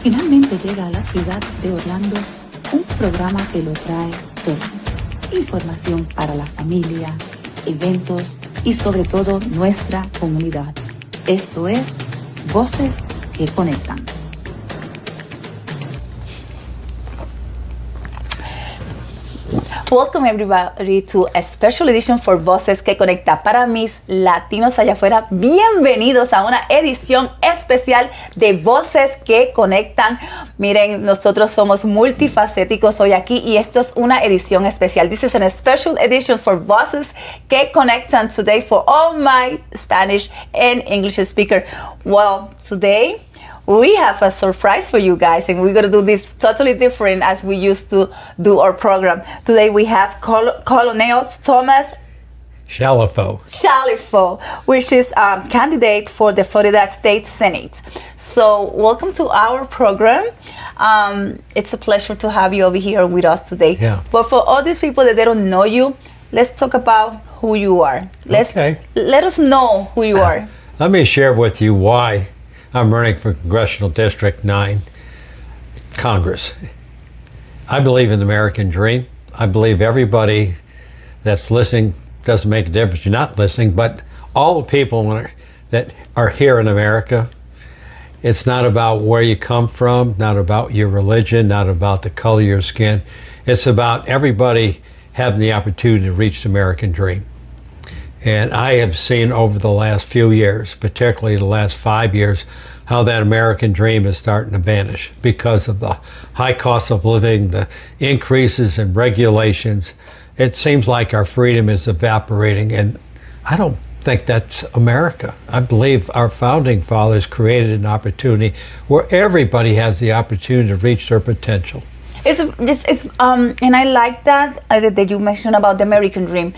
Finalmente llega a la ciudad de Orlando un programa que lo trae todo. Información para la familia, eventos y sobre todo nuestra comunidad. Esto es Voces que Conectan. Welcome everybody to a special edition for Voces Que Conectan. Para mis latinos allá afuera, bienvenidos a una edición especial de Voces Que Conectan. Miren, nosotros somos multifacéticos hoy aquí y esto es una edición especial. This is a special edition for Voces Que Conectan today for all my Spanish and English speaker. Well, today we have a surprise for you guys, and we're going to do this totally different as we used to do our program. Today we have Colonel Thomas Chalifoux, which is candidate for the Florida State Senate. So welcome to our program. It's a pleasure to have you over here with us today. Yeah. But for all these people that they don't know you, let's talk about who you are. Let us know who you are. Let me share with you why I'm running for Congressional District 9, Congress. I believe in the American dream. I believe everybody that's listening, doesn't make a difference, you're not listening, but all the people that are here in America, it's not about where you come from, not about your religion, not about the color of your skin. It's about everybody having the opportunity to reach the American dream. And I have seen over the last few years, particularly the last 5 years, how that American dream is starting to vanish because of the high cost of living, the increases in regulations. It seems like our freedom is evaporating, and I don't think that's America. I believe our founding fathers created an opportunity where everybody has the opportunity to reach their potential. And I like that you mentioned about the American dream.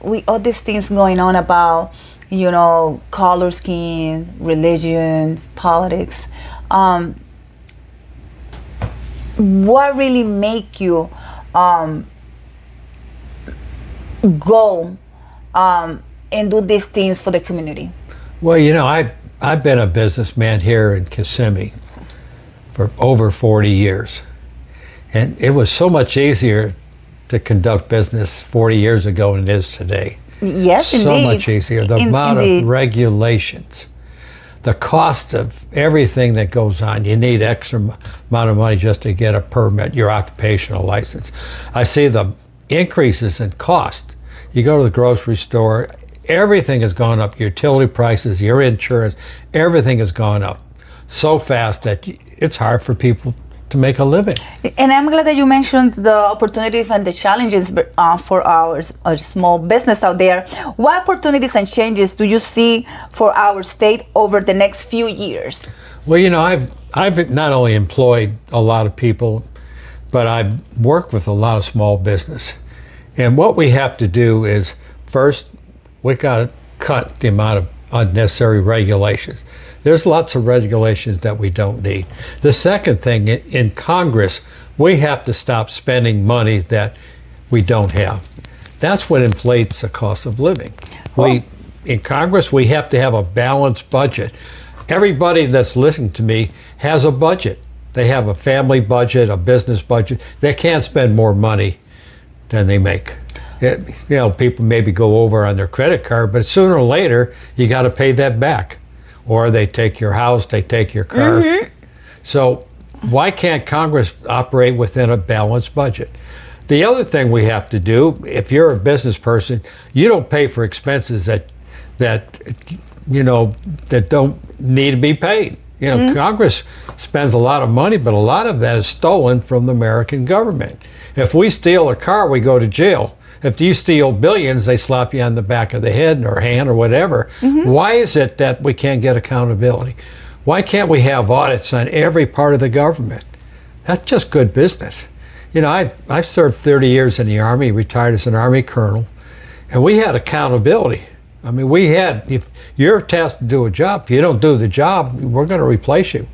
We all these things going on about, color scheme, religion, politics. What really make you go and do these things for the community? Well, I've been a businessman here in Kissimmee for over 40 years. And it was so much easier to conduct business 40 years ago than it is today. Yes, so indeed. Much easier. The amount of regulations, the cost of everything that goes on. You need extra amount of money just to get a permit, your occupational license. I see the increases in cost. You go to the grocery store, everything has gone up. Your utility prices, your insurance, everything has gone up so fast that it's hard for people to make a living. And I'm glad that you mentioned the opportunities and the challenges for our small business out there. What opportunities and changes do you see for our state over the next few years? Well, I've not only employed a lot of people, but I've worked with a lot of small business. And what we have to do is, first, we got to cut the amount of unnecessary regulations. There's lots of regulations that we don't need. The second thing, in Congress, we have to stop spending money that we don't have. That's what inflates the cost of living. In Congress, we have to have a balanced budget. Everybody that's listening to me has a budget. They have a family budget, a business budget. They can't spend more money than they make. People maybe go over on their credit card, but sooner or later, you got to pay that back. Or they take your house, they take your car. Mm-hmm. So why can't Congress operate within a balanced budget? The other thing we have to do, if you're a business person, you don't pay for expenses that don't need to be paid. Congress spends a lot of money, but a lot of that is stolen from the American government. If we steal a car, we go to jail. If you steal billions, they slap you on the back of the head or hand or whatever. Mm-hmm. Why is it that we can't get accountability? Why can't we have audits on every part of the government? That's just good business. I served 30 years in the Army, retired as an Army colonel, and we had accountability. I mean, if you're tasked to do a job, if you don't do the job, we're going to replace you.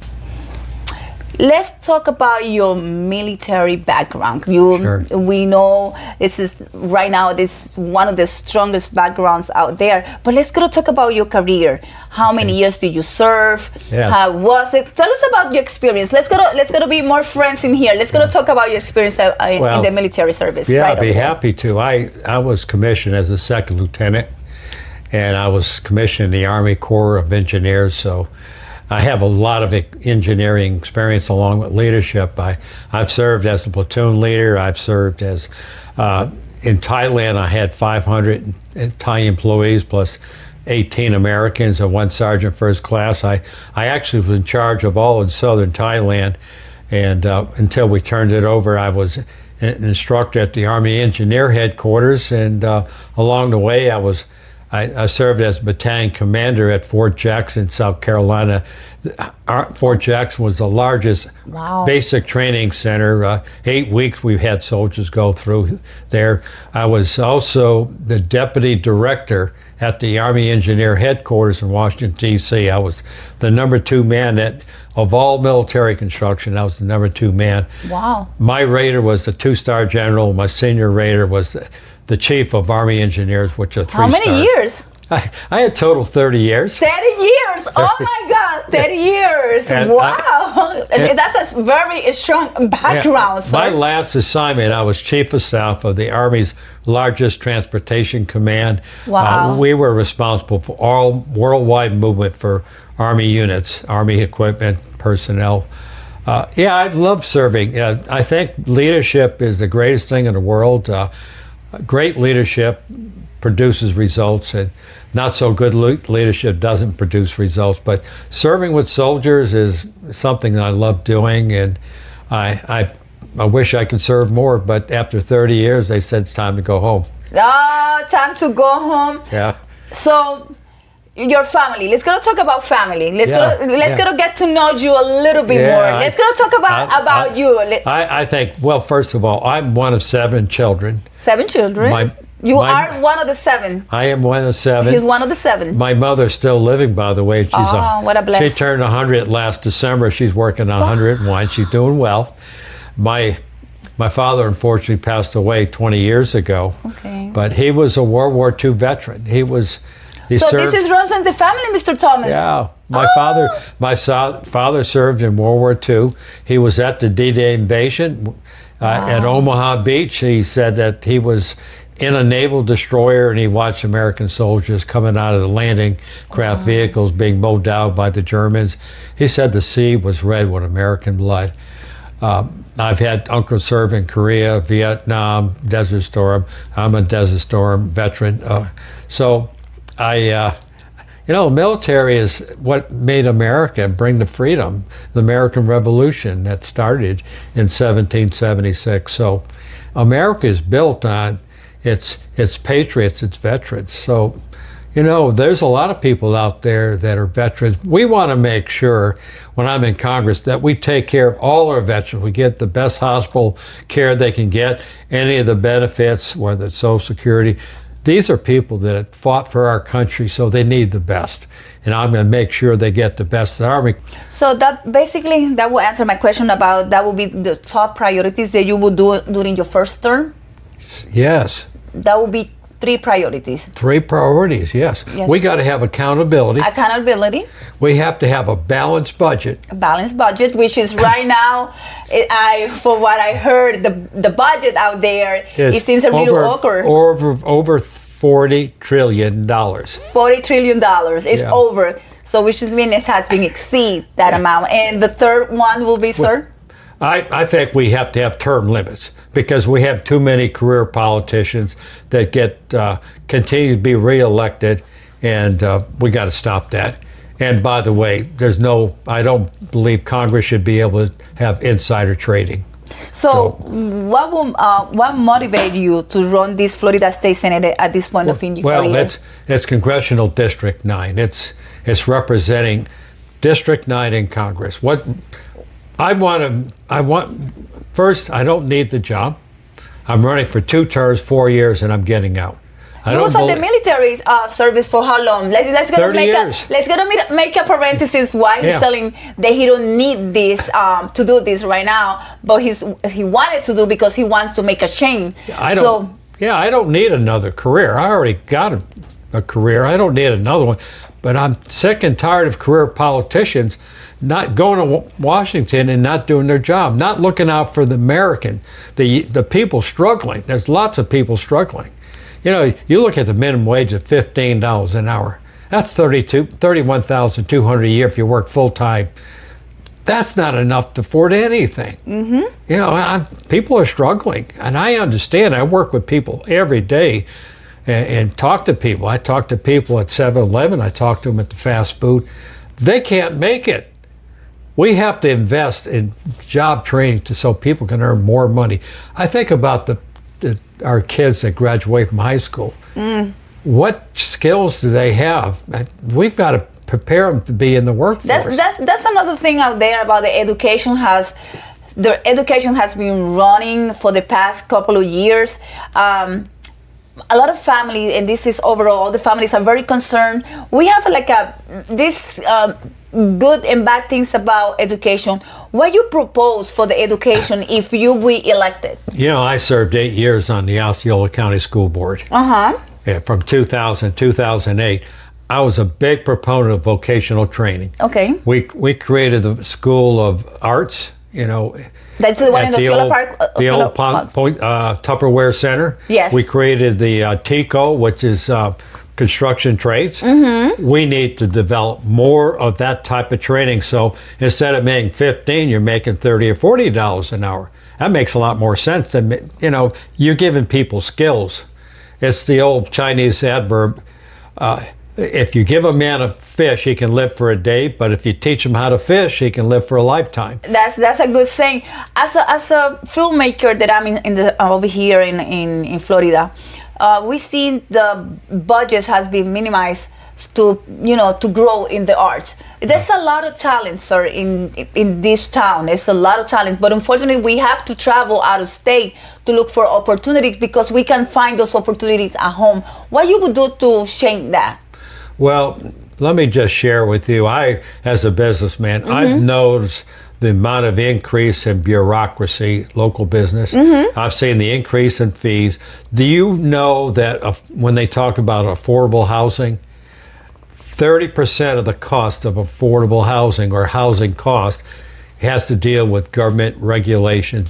Let's talk about your military background. Sure. We know this is right now one of the strongest backgrounds out there. But let's go to talk about your career. How many years did you serve? Yeah. How was it? Tell us about your experience. Let's go to be more friends in here. Let's go to talk about your experience in the military service. Yeah, right I'd be happy to. I was commissioned as a second lieutenant, and I was commissioned in the Army Corps of Engineers. So I have a lot of engineering experience along with leadership. I've served as a platoon leader. I've served as, in Thailand, I had 500 Thai employees plus 18 Americans and 1 sergeant first class. I actually was in charge of all in southern Thailand, and until we turned it over, I was an instructor at the Army Engineer Headquarters, and along the way I served as battalion commander at Fort Jackson, South Carolina. Fort Jackson was the largest basic training center. 8 weeks we've had soldiers go through there. I was also the deputy director at the Army Engineer Headquarters in Washington, D.C. I was the number 2 man of all military construction. I was the number 2 man. Wow. My rater was the 2-star general. My senior rater was the chief of Army Engineers, which are 3-star. How many years? I had total 30 years. 30 years! Oh my God, 30 years! And wow! That's a very strong background, sir. My last assignment, I was chief of staff of the Army's largest transportation command. Wow. We were responsible for all worldwide movement for Army units, Army equipment, personnel. Yeah, I love serving. I think leadership is the greatest thing in the world. Great leadership produces results, and not so good leadership doesn't produce results. But serving with soldiers is something that I love doing, and I wish I could serve more, but after 30 years, they said it's time to go home. Oh, time to go home. Yeah. So, your family. Let's go to talk about family. Let's go to get to know you a little bit more. Let's go to talk about you. I think, well, first of all, I'm one of 7 children. 7 children? You are one of the 7. I am one of 7. He's one of the 7. My mother's still living, by the way. What a blessing. She turned 100 last December. She's working on 101. She's doing well. My father, unfortunately, passed away 20 years ago. Okay. But he was a World War II veteran. He served. This is runs in the family, Mr. Thomas. Yeah. My father served in World War II. He was at the D-Day invasion at Omaha Beach. He said that he was in a naval destroyer and he watched American soldiers coming out of the landing craft vehicles being mowed down by the Germans. He said the sea was red with American blood. I've had uncles serve in Korea, Vietnam, Desert Storm. I'm a Desert Storm veteran. So the military is what made America bring the freedom, the American Revolution that started in 1776. So America is built on its patriots, its veterans. So, there's a lot of people out there that are veterans. We want to make sure, when I'm in Congress, that we take care of all our veterans. We get the best hospital care they can get, any of the benefits, whether it's Social Security. These are people that have fought for our country, so they need the best. And I'm going to make sure they get the best in the Army. So that will answer my question about that will be the top priorities that you will do during your first term? Yes. That will be 3 priorities. 3 priorities, yes. We got to have accountability. Accountability. We have to have a balanced budget. A balanced budget, which is right now, for what I heard, the budget out there, it seems a little awkward. Over $40 trillion. $40 trillion is over. So which means it has been exceed that amount. And the third one will be, sir? I think we have to have term limits because we have too many career politicians that continue to be reelected, and we got to stop that. And by the way, I don't believe Congress should be able to have insider trading. So what motivated you to run this Florida State Senate at this point of your career? Well, it's Congressional District 9. It's representing District 9 in Congress. First, I don't need the job. I'm running for 2 terms, 4 years, and I'm getting out. You was on the military service for how long? Let's go 30 years. Let's go to make a parenthesis why he's telling that he don't need this to do this right now, but he wanted to do because he wants to make a change. I don't need another career. I already got a career. I don't need another one. But I'm sick and tired of career politicians not going to Washington and not doing their job, not looking out for the American, the people struggling. There's lots of people struggling. You know, you look at the minimum wage of $15 an hour. That's $31,200 a year if you work full time. That's not enough to afford anything. Mm-hmm. You know, people are struggling, and I understand. I work with people every day and talk to people. I talk to people at 7-Eleven. I talk to them at the fast food. They can't make it. We have to invest in job training so people can earn more money. I think about our kids that graduate from high school. What skills do they have? We've got to prepare them to be in the workforce. That's another thing out there about the education their education has been running for the past couple of years. A lot of families, and this is overall, the families are very concerned. We have this good and bad things about education. What you propose for the education if you be elected? You know, I served 8 years on the Osceola County School Board. Yeah, from 2000 2008. I was a big proponent of vocational training. Okay. We created the School of Arts, you know. That's the one in Osceola Park? The old Tupperware Center. Yes. We created the TICO, which is construction trades. Mm-hmm. We need to develop more of that type of training. So instead of making $15, you're making $30 or $40 an hour. That makes a lot more sense than, you know, you're giving people skills. It's the old Chinese adverb, if you give a man a fish, he can live for a day, but if you teach him how to fish, he can live for a lifetime. That's a good saying. As a filmmaker that I'm over here in Florida, we seen the budget has been minimized to grow in the arts. There's a lot of talent, sir, in this town. There's a lot of talent, but unfortunately we have to travel out of state to look for opportunities because we can find those opportunities at home. What you would do to change that? Well, let me just share with you, as a businessman, mm-hmm. I've noticed the amount of increase in bureaucracy, local business. Mm-hmm. I've seen the increase in fees. Do you know that when they talk about affordable housing, 30% of the cost of affordable housing or housing cost has to deal with government regulation,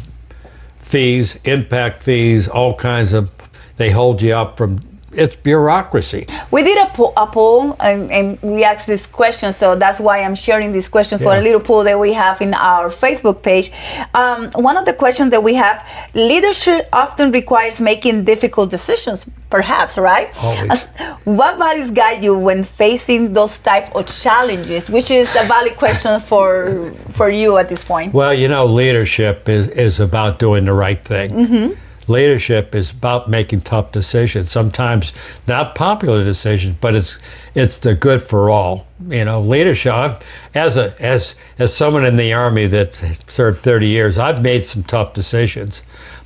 fees, impact fees, all kinds of, they hold you up from, it's bureaucracy. We did a poll and we asked this question, so that's why I'm sharing this question for a little poll that we have in our Facebook page. One of the questions that we have, leadership often requires making difficult decisions, perhaps, right? Always. What values guide you when facing those type of challenges, which is a valid question for you at this point? Well, you know, leadership is about doing the right thing. Mm-hmm. Leadership is about making tough decisions, sometimes not popular decisions, but it's the good for all. You know, leadership, as someone in the Army that served 30 years, I've made some tough decisions,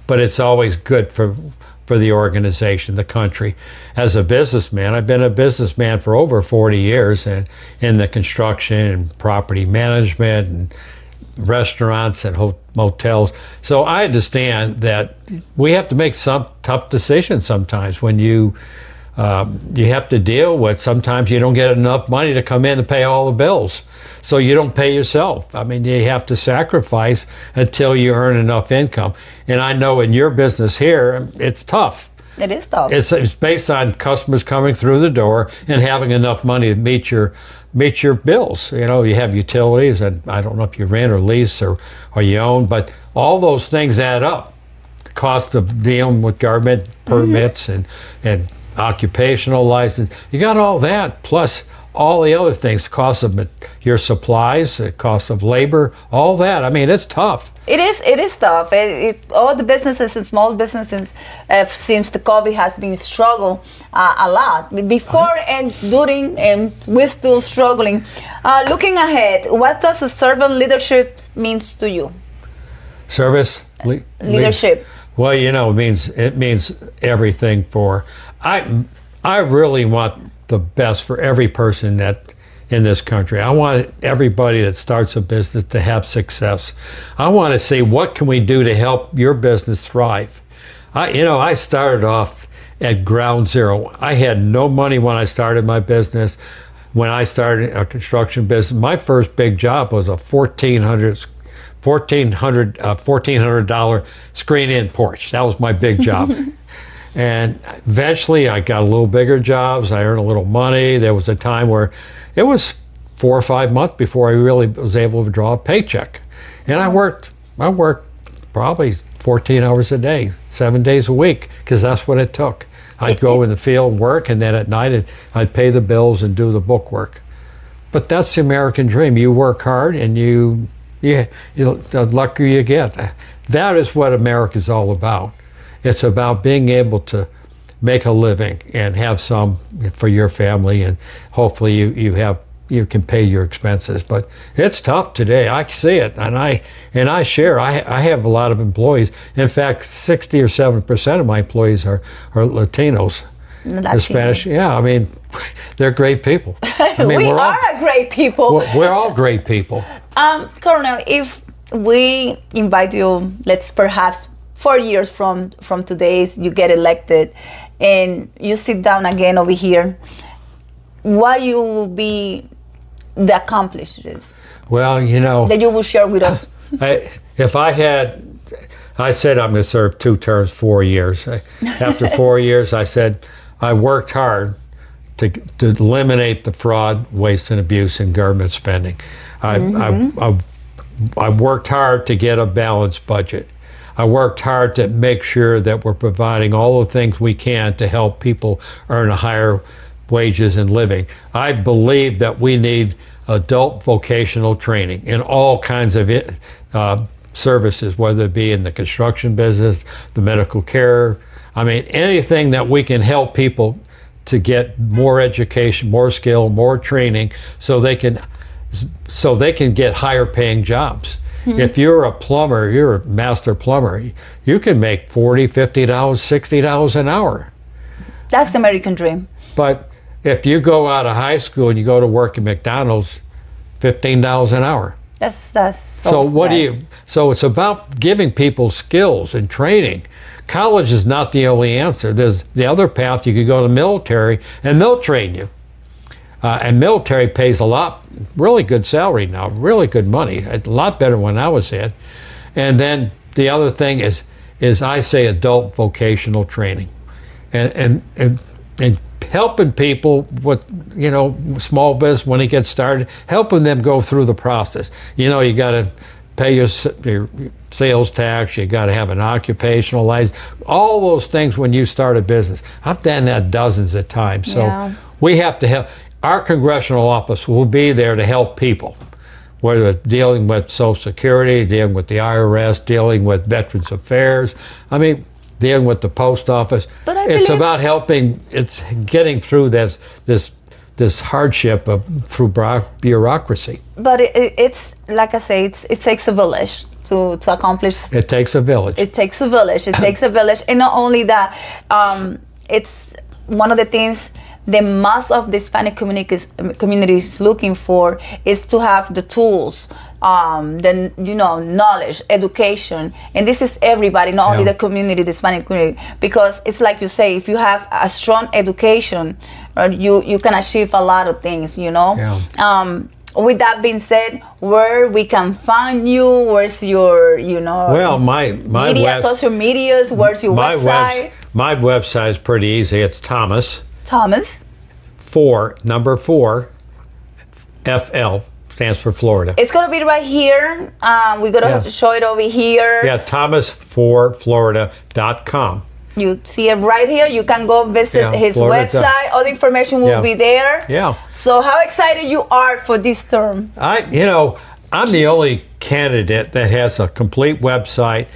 but it's always good for the organization, the country. As a businessman, I've been a businessman for over 40 years, and in the construction and property management and restaurants and motels. So I understand that we have to make some tough decisions sometimes when you have to deal with, sometimes you don't get enough money to come in and pay all the bills. So you don't pay yourself. I mean, you have to sacrifice until you earn enough income. And I know in your business here, it's tough. It is tough. It's based on customers coming through the door and having enough money to meet your bills. You know, you have utilities, and I don't know if you rent or lease or you own, but all those things add up. The cost of dealing with government permits and occupational license. You got all that, plus all the other things, cost of your supplies, the cost of labor, all that. I mean, it's tough. It is tough. All the businesses and small businesses, since the COVID has been struggle a lot. Before and during, and we're still struggling. Looking ahead, what does a servant leadership means to you? Service? Leadership. Well, it means everything for. I really want the best for every person that in this country. I want everybody that starts a business to have success. I want to see what can we do to help your business thrive. I started off at ground zero. I had no money when I started my business. When I started a construction business, my first big job was a $1,400 screen-in porch. That was my big job. And eventually I got a little bigger jobs. I earned a little money. There was a time where it was 4 or 5 months before I really was able to draw a paycheck. And I worked probably 14 hours a day, 7 days a week, because that's what it took. I'd go in the field and work, and then at night I'd pay the bills and do the book work. But that's the American dream. You work hard, and the luckier you get. That is what America's all about. It's about being able to make a living and have some for your family, and hopefully you can pay your expenses. But it's tough today. I see it, and I share. I have a lot of employees. In fact, 60 or 7% of my employees are Latinos. Spanish. Yeah, I mean, they're great people. I mean, we are great people. We're all great people. Colonel, if we invite you, let's perhaps 4 years from today, you get elected, and you sit down again over here, what you will be the accomplishments? Well, that you will share with us. I said I'm going to serve 2 terms, 4 years. After 4 years, I said I worked hard to eliminate the fraud, waste, and abuse in government spending. I worked hard to get a balanced budget. I worked hard to make sure that we're providing all the things we can to help people earn a higher wages and living. I believe that we need adult vocational training in all kinds of services, whether it be in the construction business, the medical care. I mean, anything that we can help people to get more education, more skill, more training, so they can get higher paying jobs. Mm-hmm. If you're a plumber, you're a master plumber, you can make $40, $50, $60 an hour. That's the American dream. But if you go out of high school and you go to work at McDonald's, $15 an hour. That's so what so it's about giving people skills and training. College is not the only answer. There's the other path. You could go to the military and they'll train you. And military pays a lot, really good salary now, really good money, a lot better when I was in. And then the other thing is I say adult vocational training, and helping people with small business when they get started, helping them go through the process. You got to pay your sales tax, you got to have an occupational license, all those things when you start a business. I've done that dozens of times. So we have to help. Our congressional office will be there to help people, whether it's dealing with Social Security, dealing with the IRS, dealing with Veterans Affairs, dealing with the post office. But it's about helping, it's getting through this hardship through bureaucracy. But it's, like I say, it takes a village to accomplish. It takes a village. It takes a village. It takes a village. And not only that, it's one of the things that most of the Hispanic community is looking for is to have the tools, the knowledge, education, and this is everybody, not only the community, the Hispanic community, because it's like you say, if you have a strong education, you can achieve a lot of things. With that being said, where we can find you, where's your my social medias, where's your website? My website is pretty easy. It's Thomas 4 FL, stands for Florida. It's gonna be right here. We're gonna have to show it over here. Yeah, Thomas4Florida.com. You see it right here. You can go visit his website. All the information will be there. Yeah. So how excited you are for this term? I'm the only candidate that has a complete website.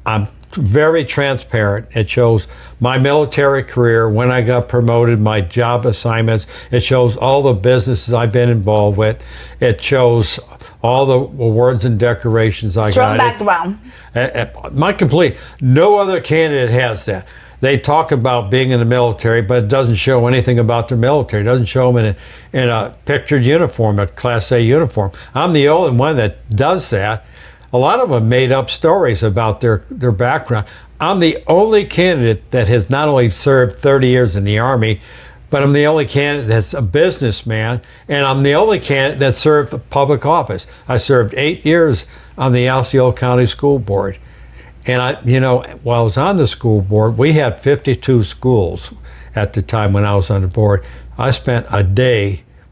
I'm very transparent. It shows my military career, when I got promoted, my job assignments. It shows all the businesses I've been involved with. It shows all the awards and decorations I got. Strong background. No other candidate has that. They talk about being in the military, but it doesn't show anything about the military. It doesn't show them in a pictured uniform, a Class A uniform. I'm the only one that does that. A lot of them made up stories about their background. I'm the only candidate that has not only served 30 years in the Army, but I'm the only candidate that's a businessman, and I'm the only candidate that served public office. I served 8 years on the Osceola County School Board. And while I was on the school board, we had 52 schools at the time when I was on the board. I spent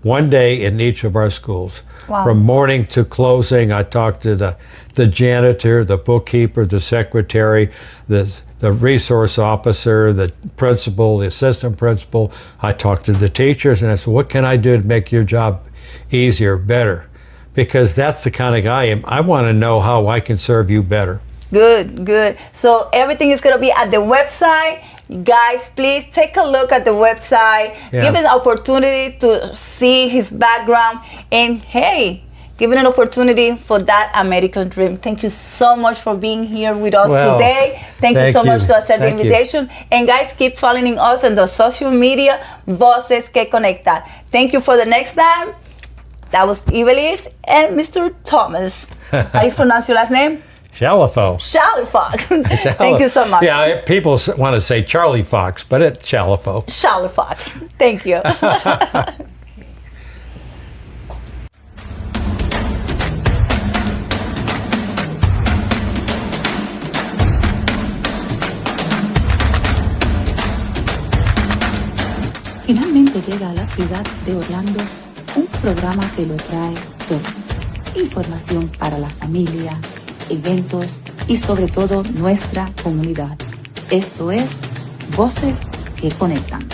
one day in each of our schools. Wow. From morning to closing, I talked to the janitor, the bookkeeper, the secretary, the resource officer, the principal, the assistant principal. I talked to the teachers, and I said, what can I do to make your job easier, better? Because that's the kind of guy I am. I want to know how I can serve you better. Good. So everything is going to be at the website. You guys, please take a look at the website. Yeah. Give it an opportunity to see his background. And hey, give it an opportunity for that American dream. Thank you so much for being here with us today. Thank you so much to accept the invitation. And guys, keep following us on the social media, Voces Que Conectan. Thank you for the next time. That was Ivelize and Mr. Thomas. How do you pronounce your last name? Chalifoux. Chalifoux. Thank you so much. Yeah, people want to say Charlie Fox, but it's Chalifoux. Chalifoux. Thank you. Finalmente llega a la ciudad de Orlando un programa que lo trae todo. Información para la familia, eventos y sobre todo nuestra comunidad. Esto es Voces que Conectan.